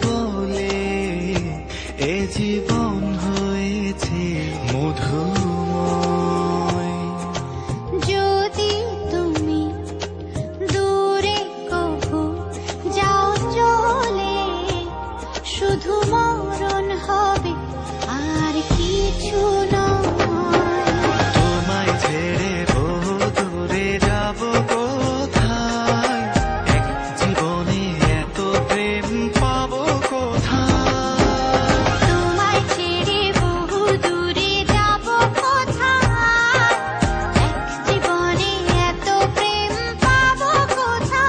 বলে এ জীবন হয়েছে মধুময়। যদি তুমি দূরে কভু যাও চলে, শুধু মরণ হবে আর কিছু নয়। তোমায় ছেড়ে বহু দূরে যাব কোথায়, এক জীবনে এত প্রেম পাবো কোথায়। তোমায় ছেড়ে বহু দূরে যাব কোথায়, এক জীবনে এত প্রেম পাবো কোথায়।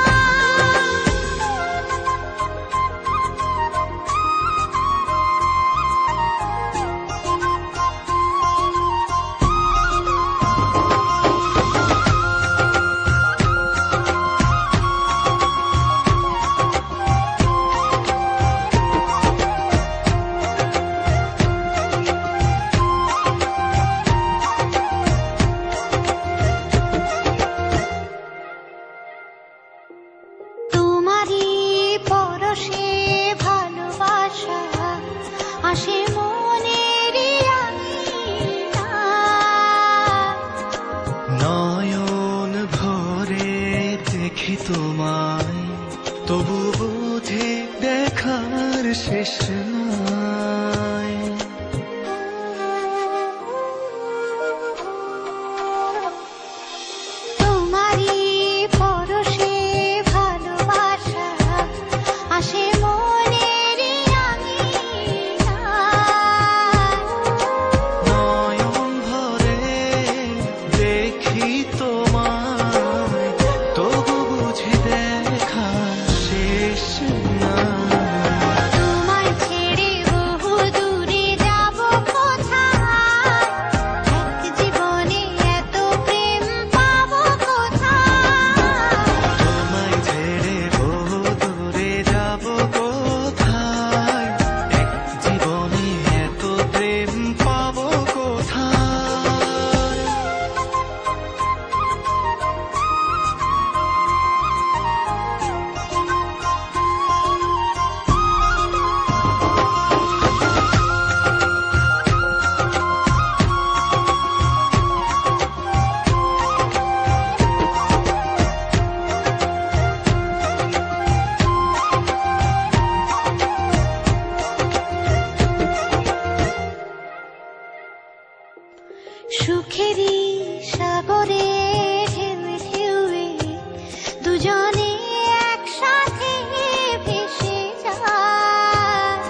তোমারই পরশে ভালোবাসা আসে মনের নয়ন ভরে দেখি তোমায়, তবু বুঝে দেখার শেষ নাই। তোমারই পরশে ভালোবাসা আসে মনের নয়ন ভরে দেখি তোমায়, তবু বুঝে দেখার শেষ নাই। তোমায় ছেড়ে বহু দূরে যাব কোথায়, এক জীবনে এত প্রেম পাবো কোথায়। তোমায় ছেড়ে বহু দূরে যাব কোথায়, এক জীবনে এত প্রেম পাবো কোথায়। সুখেরই সাগরে ঢেউয়ে ঢেউয়ে দুজনে একসাথে ভেসে যায়।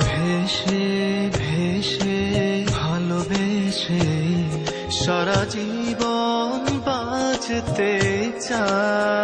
ভেসে ভেসে ভালোবেসে, সারা জীবন বাঁচতে চাই।